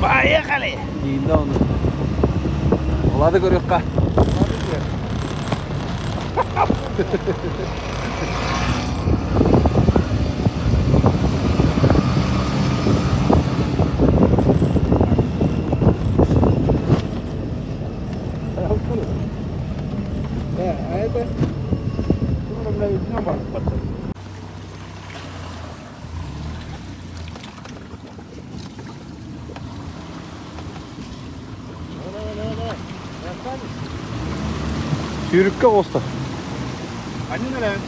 Поехали! Недавно. Влада Горюхка. А это? Sürükka bosta. Они нравятся.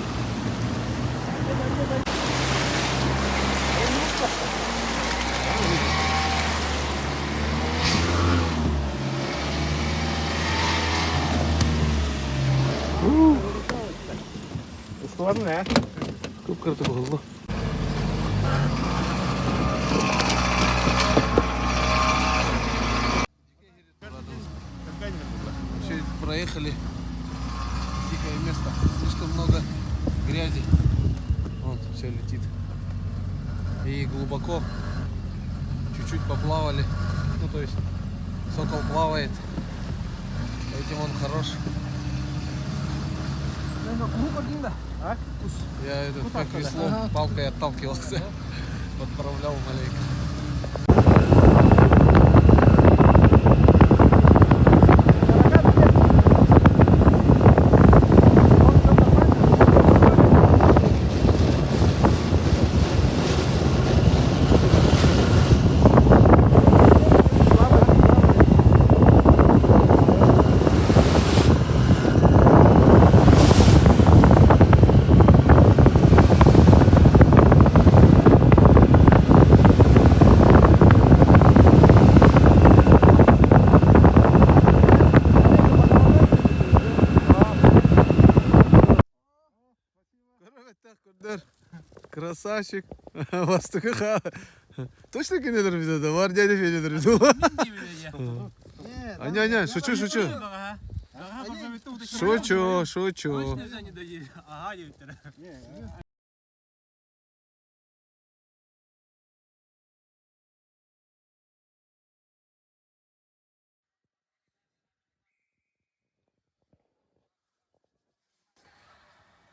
Ладно, Көп кірді болды. Все проехали. Дикое место. Слишком много грязи. Вон все летит. И глубоко. Чуть-чуть поплавали. Ну то есть сокол плавает. Этим он хорош. Я этот как веслом палкой отталкивался. Подправлял маленько. Красавчик. Вастыха. Точно кинедер bize de var dede Fece'dir bize. Аня, шучу. Шучу.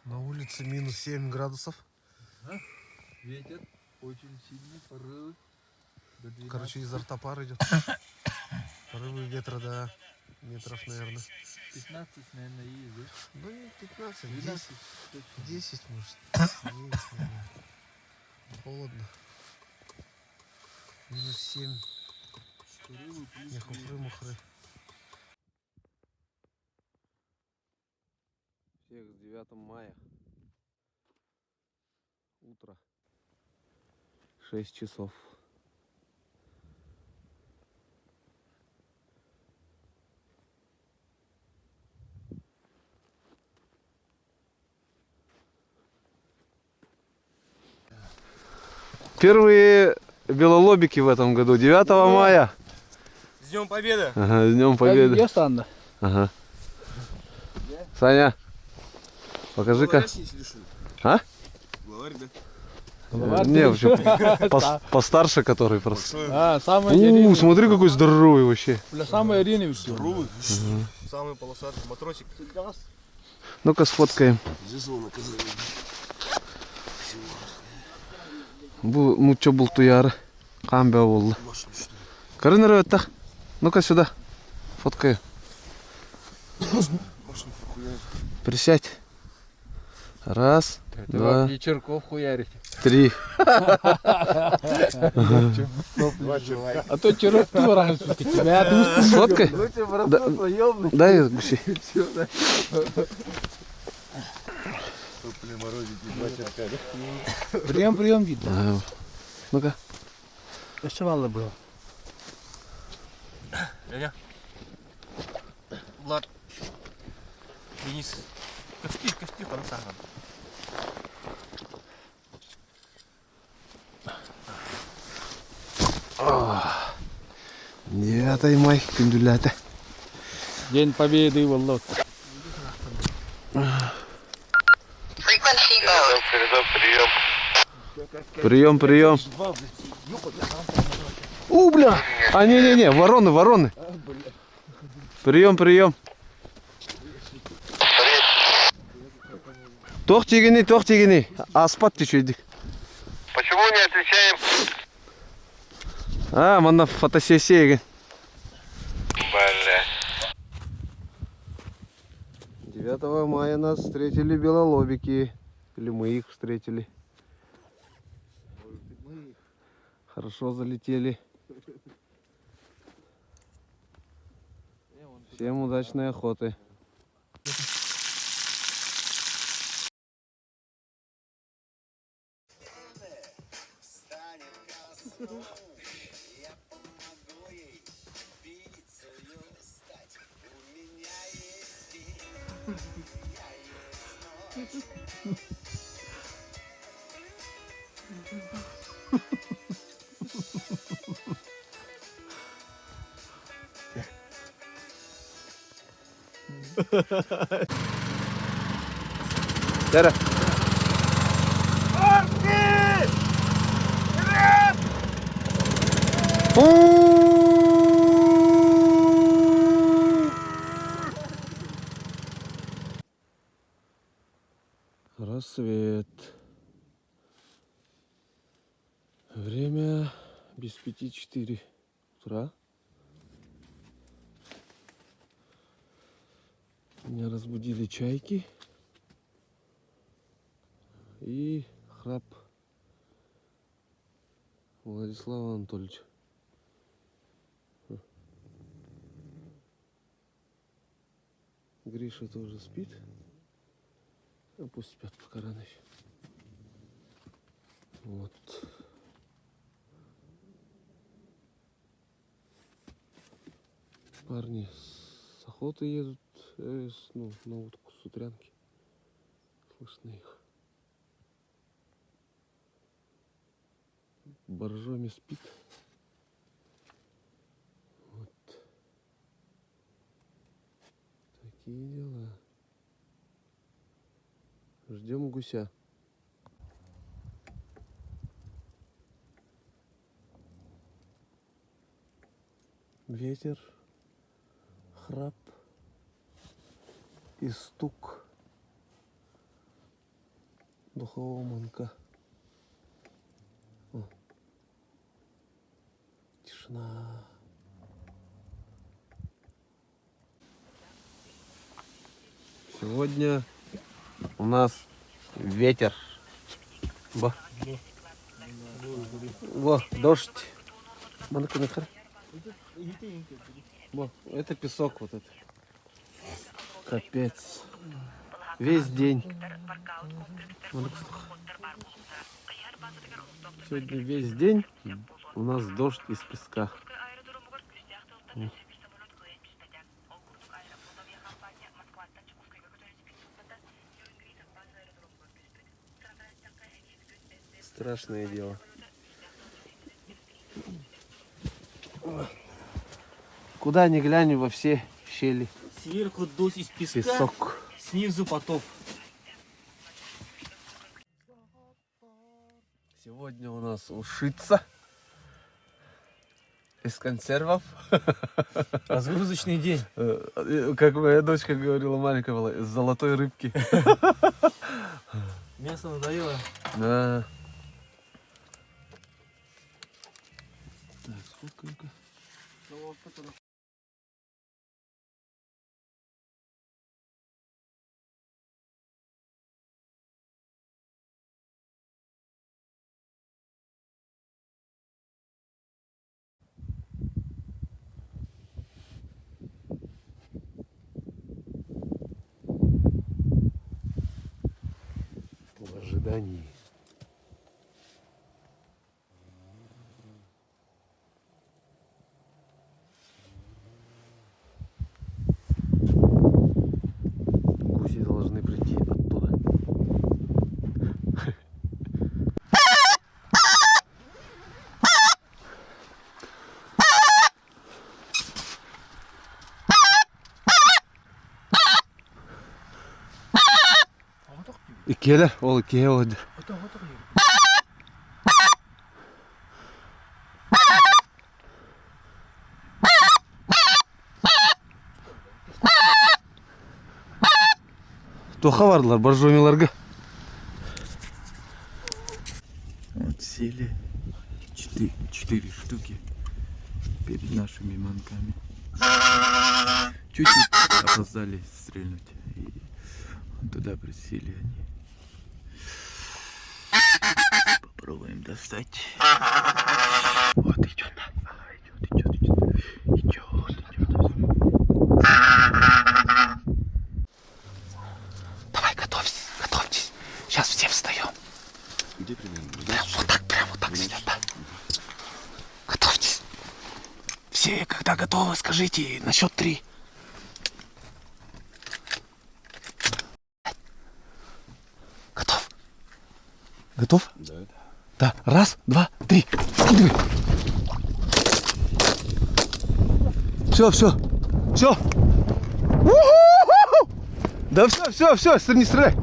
На улице минус 7 градусов. Ветер очень сильный, порывы. Короче, изо рта пар идет. Порывы ветра, да, метров, наверное. 15, наверное, есть, да? Ну, не 15, 12, 10, может. 9, наверное. Холодно. Минус 7. порывы плюс. Не хухры-мухры. Всех с 9 мая. Утро. 6 часов. Первые белолобики в этом году. 9 мая. С Днем Победы! Ага, с Днем Победы. Ясно. Ага. Саня, покажи-ка. А? Главарь, да? Не, вообще постарше который просто. А, самый Смотри, какой здоровый вообще. самый длинный. Здоровый. Самый полосатый матросик. Ну-ка сфоткаем. Bu mucho bultu yarı. Kambe oldu. Karın nereye? Ну-ка сюда. Фоткаю. Присядь. Раз, два, вечерков хуярить. 3. А то черок ты раньше тебя. Сфоткай. Дай гуси. Прием видно. Ну-ка. Еще мало было. Леня. Влад. Денис. Кости, пансаган. Девятый май, пиндюлята. День Победы, Волод. Прием. Бля! А, не-не-не, вороны, вороны. Прием, прием. Тох тегини. Аспат течедик. Почему не отвечаем? А, мана фотосессия. Бля. 9 мая нас встретили белолобики. Или мы их встретили. Хорошо залетели. Всем удачной охоты. Тера. Рассвет. Время без 5:04 утра. Меня разбудили чайки и храп Владислава Анатольевича. Гриша тоже спит. А пусть спят пока рано еще. Вот. Парни с охоты едут, на утку с утрянки. Слышно их. Боржоми спит. Вот. Такие дела. Ждем гуся. Ветер, храп и стук духового манка. О. Тишина. Сегодня у нас ветер. Во, дождь. Во, это песок вот это. Капец. Весь день. Сегодня весь день у нас дождь из песка. Страшное дело. Куда ни глянь, во все щели. Сверху дождь из песка, Песок. снизу потоп. Сегодня у нас ушица из консервов. Разгрузочный день. Как моя дочка говорила, маленькая была, из золотой рыбки. Мясо надоело. Да. Так, сколько? В ожидании. Гуси должны прийти оттуда. Икелер, ол икеге ойдыр. Тоха бардылар, боржомиларга. Вот сели 4 штуки перед нашими манками. Чуть-чуть опоздали стрельнуть. И туда присели они. Попробуем достать. Вот идет. Идет. Давай, готовьтесь. Сейчас все встаем. Где примерно? Прям вот так сидят, да. Готовьтесь. Все, когда готовы, скажите на счет 3. Готов? Да. Да. 1, 2, 3. Все. Да все, не стреляй.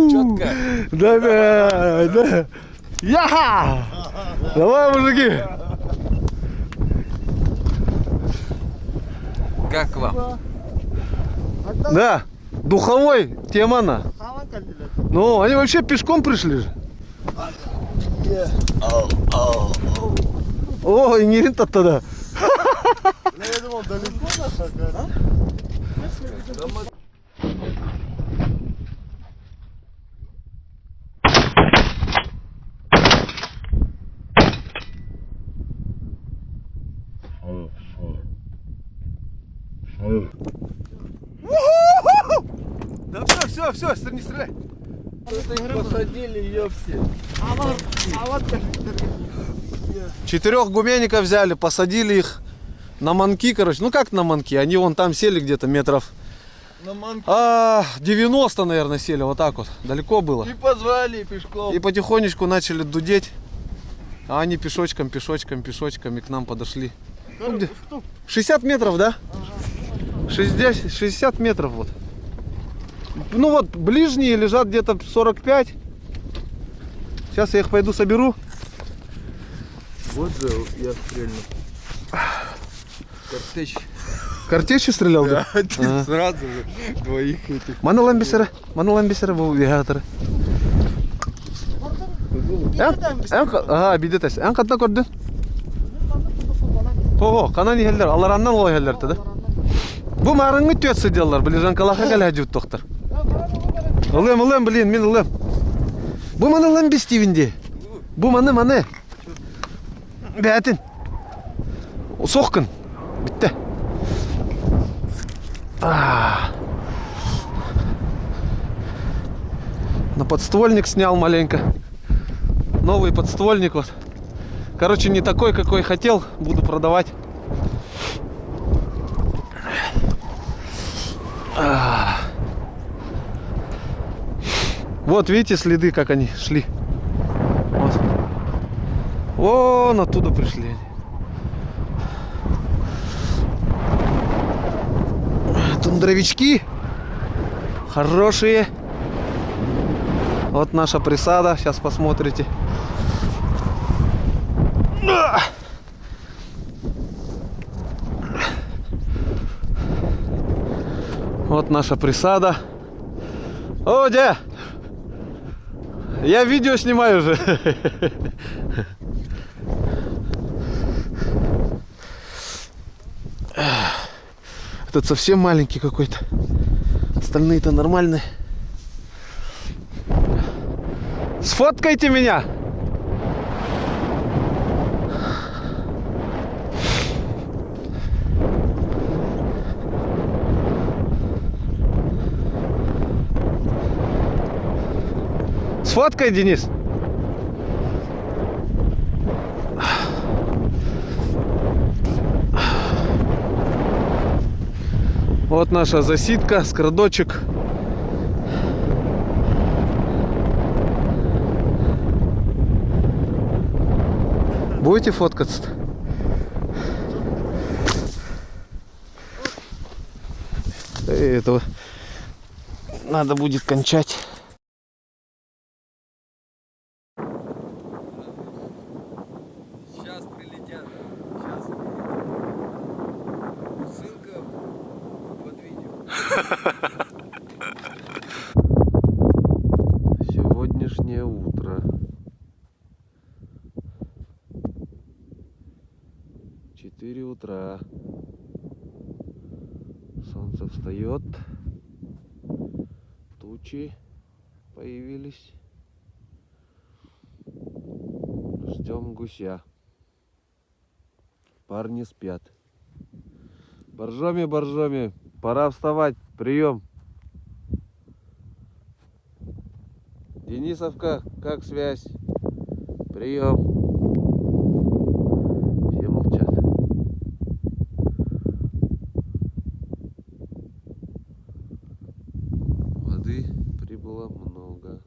Четко. Да. Яха! Давай, мужики. Как вам? Да, духовой темана. Ну, они вообще пешком пришли же. О, и не тогда. Я думал, далеко наша, Да все, не стреляй. посадили ее все. 4 гуменников взяли, посадили их на манки, короче. Ну как на манки? Они вон там сели где-то метров. На манки. 90, наверное, сели, вот так вот. Далеко было. И позвали пешком. И потихонечку начали дудеть. А они пешочком и к нам подошли. Ну, где? 60 метров, да? 60 метров вот. Ну вот, ближние лежат где-то 45. Сейчас я их пойду соберу. Вот же я стрельнул. Картечь. Картечью стрелял, да? Ты сразу же двоих этих. Манылан бисера бұл вегатыры. Бидетес. Ән қатына көрдің? Қанан ехелдер, алараннан ғой ехелдер теді. Бұл марыңы төтсі делар, білі жанкалаға кәлі әжі өттіқтір. Ұлым, білейін, мен ұлым. Бұл маны ұлым бестивінде. Бұл маны. Бәтін. Соққын. Бітті. На подствольник снял маленько. Новый подствольник вот. Короче, не такой, какой хотел. Буду продавать. Вот видите следы, как они шли. Вот. Вон оттуда пришли. Тундровички хорошие. Вот наша присада, сейчас посмотрите. Вот наша присада. О, дядя! Я видео снимаю уже. Этот совсем маленький какой-то. Остальные-то нормальные. Сфоткайте меня! Сфоткай, Денис! Вот наша засидка, скрадочек. Будете фоткаться-то? Этого надо будет кончать. Сейчас прилетят. идет. Тучи появились. Ждем гуся. Парни спят. Боржоми, Боржоми, пора вставать. Прием. Денисовка, как связь? Прием. Все молчат. Воды прибыло много.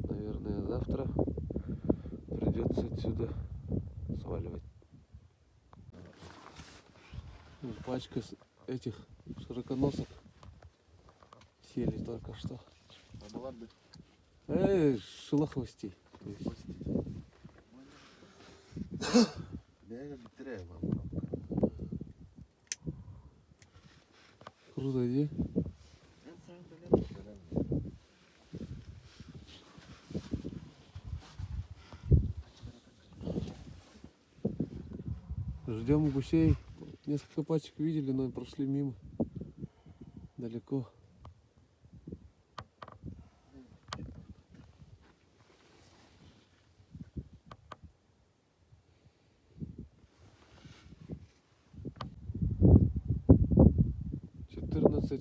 Наверное, завтра придется отсюда сваливать. Пачка этих широконосок сели только что. Шилохвостей. Круто, иди. Ждем гусей. Несколько пачек видели, но прошли мимо. Далеко.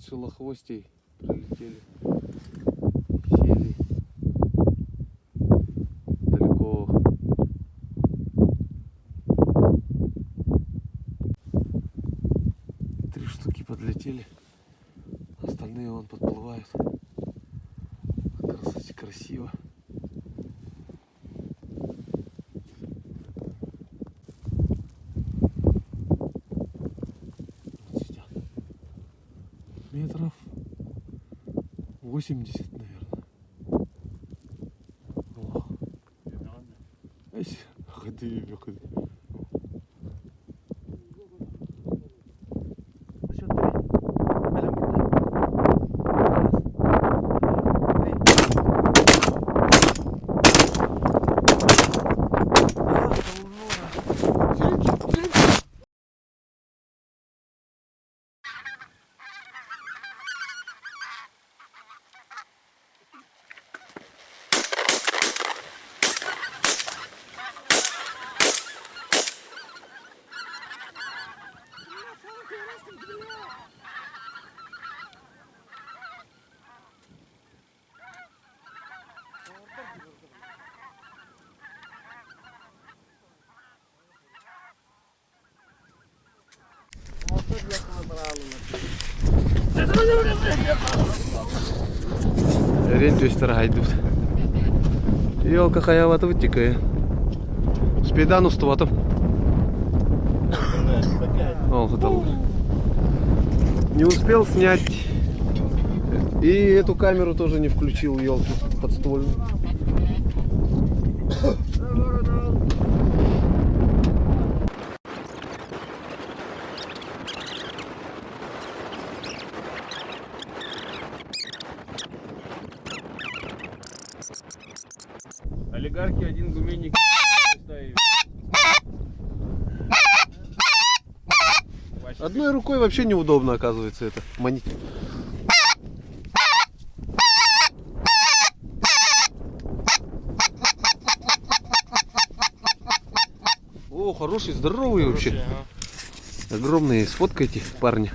Шелохвостей прилетели, сели далеко. Три штуки подлетели, остальные вон подплывают. Красиво. Метров 80, наверное. О. Ходи, ходи. Рентюстер йдуть. Йолка хаявата витікає. Спідану стуватом. О, готово. Не успел снять. И эту камеру тоже не включил, елки, подствольную. Олигархи, один гуменник. Одной рукой вообще неудобно, оказывается, это манить. О, хороший, здоровый вообще. Огромные. Сфоткайте, парни.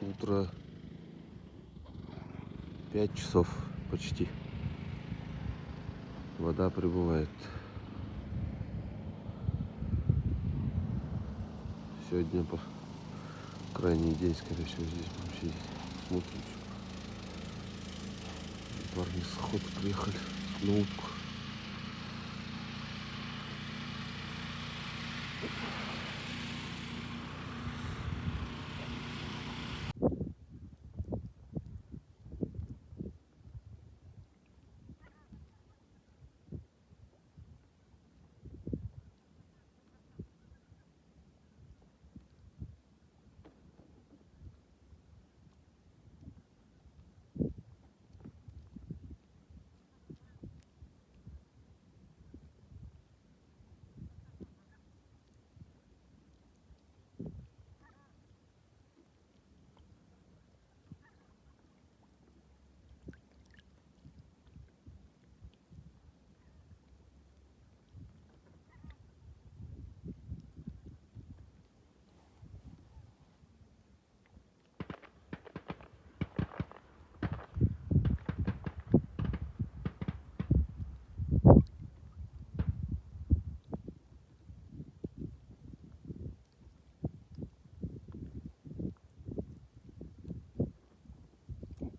Утро 5 часов почти. Вода прибывает. Сегодня по крайний день, скорее всего, здесь будем сидеть. Смотрим. Парни с охоты приехали на утку.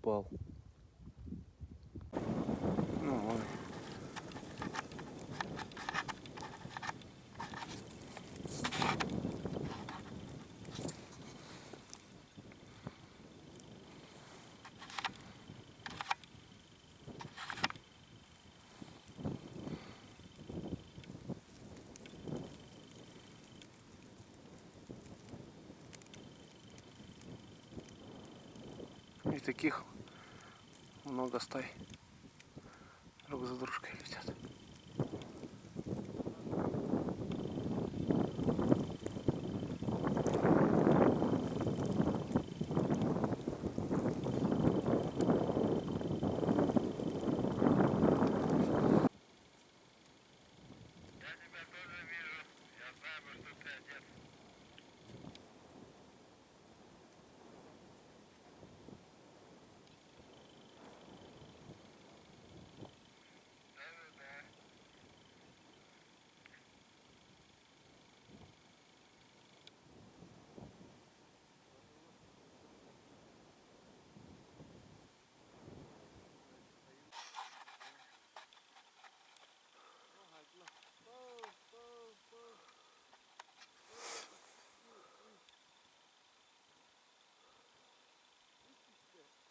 упал. Ну, ладно. И таких много стай друг за дружкой летят.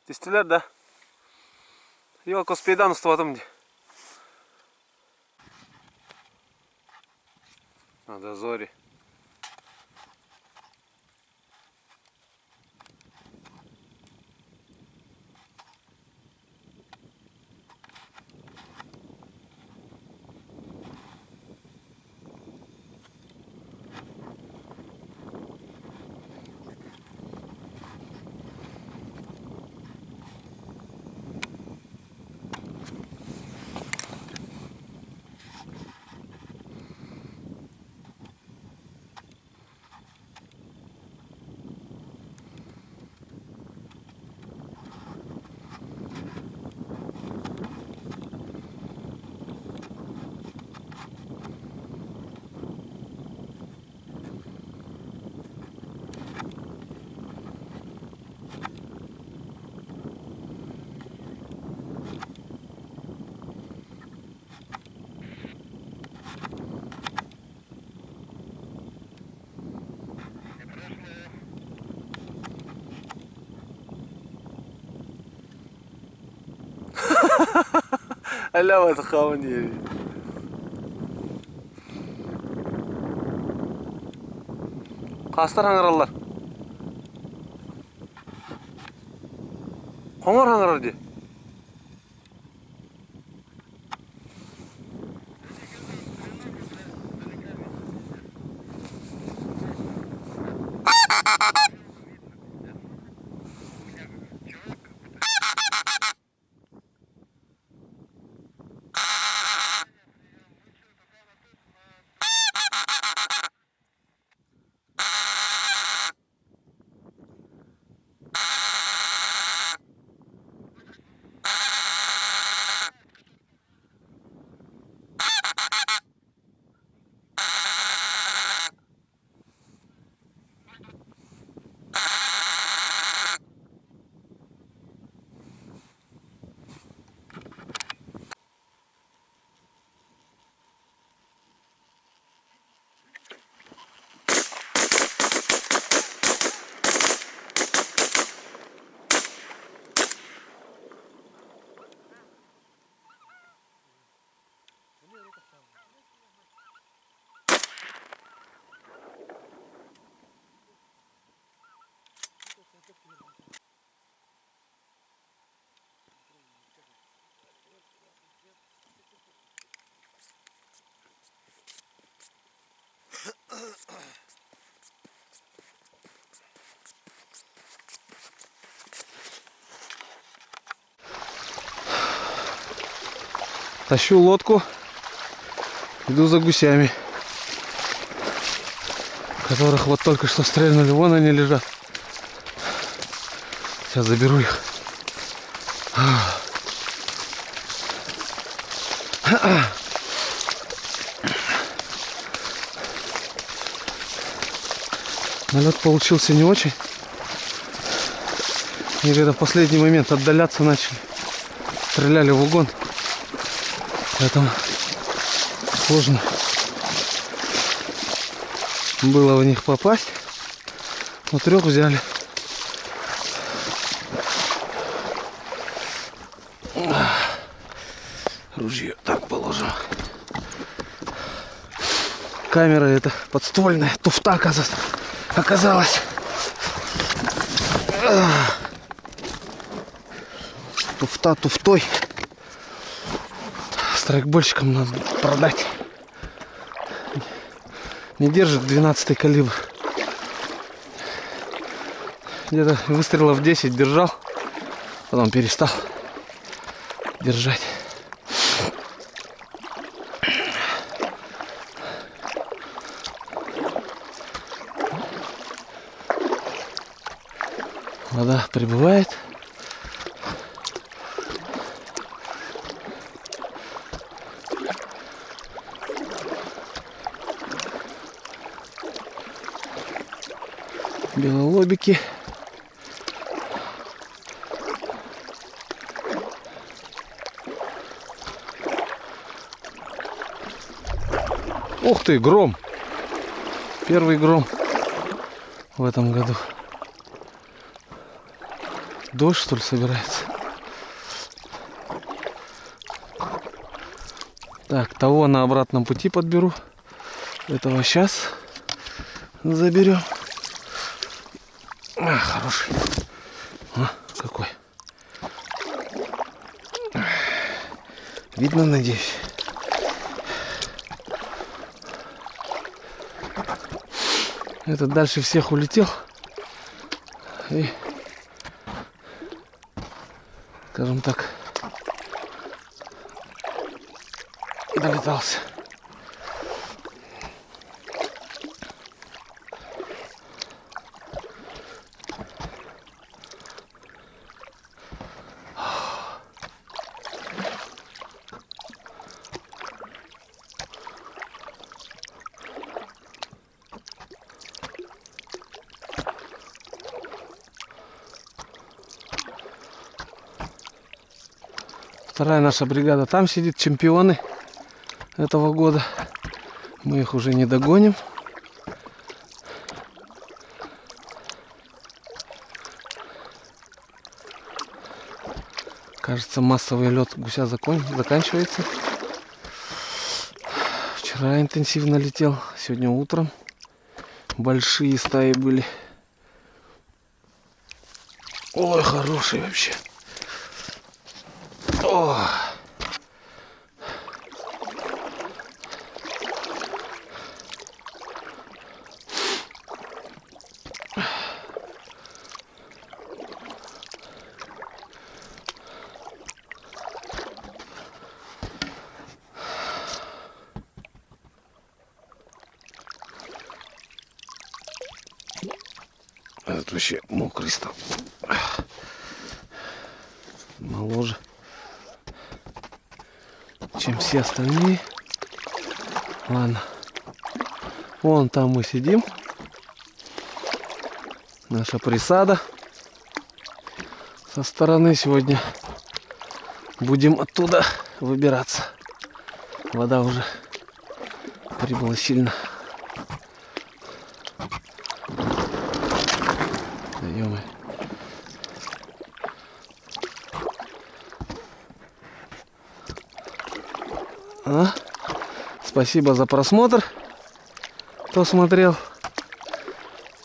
Тестилер, да? Yok, Kospey'den ısladım diye. Надо зори. Hala batıkavun yeri. Kastar hangarallar. Kongar hangarar diye. Тащу лодку, иду за гусями, которых вот только что стрельнули. Вон они лежат. Сейчас заберу их. Налет получился не очень. И когда в последний момент отдаляться начали. Стреляли в угон. Поэтому сложно было в них попасть. Но 3 взяли. Ружье так положим. Камера это подствольная, туфта оказалась. Туфта туфтой. Страйкбольщикам надо продать. Не держит 12-й калибр. Где-то выстрелов 10 держал, потом перестал держать. Вода прибывает. Белолобики. Ух ты, гром. Первый гром в этом году. Дождь, что ли, собирается? Так, того на обратном пути подберу. Этого сейчас заберем. А, хороший. А, какой. Видно, надеюсь. Этот дальше всех улетел. И, скажем так, долетался. Вторая наша бригада там сидит, чемпионы этого года. Мы их уже не догоним. Кажется, массовый лед гуся заканчивается. Вчера интенсивно летел, сегодня утром большие стаи были. Ой, хороший вообще. О! Этот вообще мокрый стал. Моложе, чем все остальные. Ладно. Вон там мы сидим. Наша присада. Со стороны сегодня будем оттуда выбираться. Вода уже прибыла сильно. Ё-моё. Спасибо за просмотр, кто смотрел.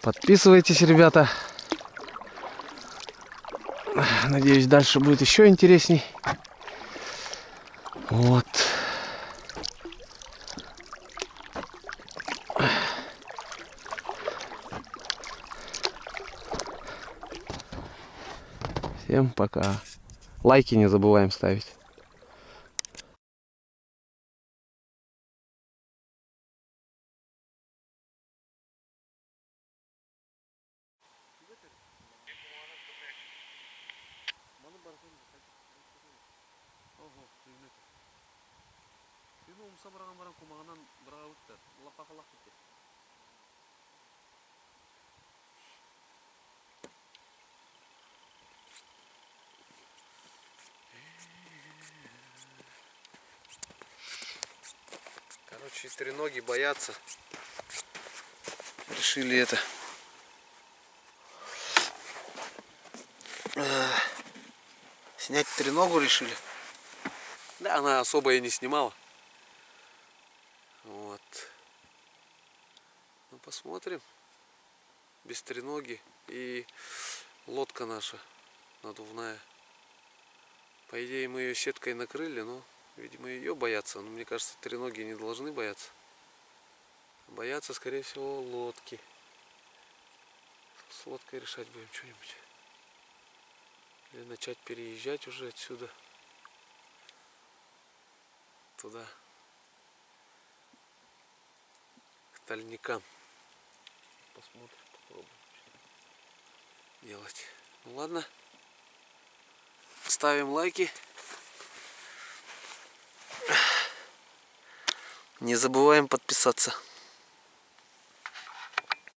Подписывайтесь, ребята. Надеюсь, дальше будет еще интересней. Вот. Всем пока. Лайки не забываем ставить. Короче, треноги боятся. Решили это. Снять треногу решили. Да, она особо и не снимала. Вот. Ну, посмотрим. Без треноги. И лодка наша надувная. По идее, мы ее сеткой накрыли, но, видимо, ее боятся. Но мне кажется, треноги не должны бояться. Боятся, скорее всего, лодки. С лодкой решать будем что-нибудь. Или начать переезжать уже отсюда. Туда. К тальникам. Посмотрим, попробуем делать. Ну ладно. Ставим лайки. Не забываем подписаться.